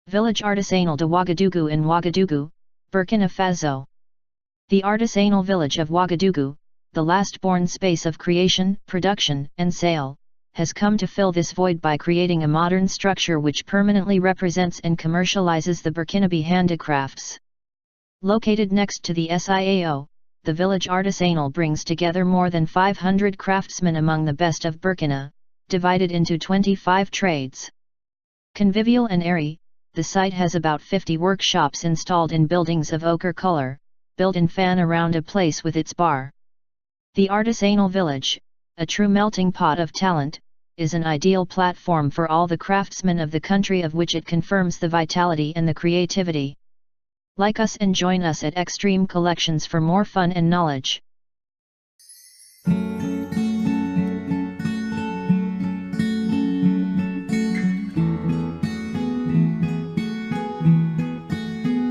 Village Artisanal de Ouagadougou in Ouagadougou, Burkina Faso. The Artisanal Village of Ouagadougou, the last-born space of creation, production, and sale, has come to fill this void by creating a modern structure which permanently represents and commercializes the Burkinabé handicrafts. Located next to the SIAO, the Village Artisanal brings together more than 500 craftsmen among the best of Burkina, divided into 25 trades. Convivial and airy, the site has about 50 workshops installed in buildings of ochre color, built-in fan around a place with its bar. The Artisanal Village, a true melting pot of talent, is an ideal platform for all the craftsmen of the country, of which it confirms the vitality and the creativity. Like us and join us at Xtreme Collections for more fun and knowledge.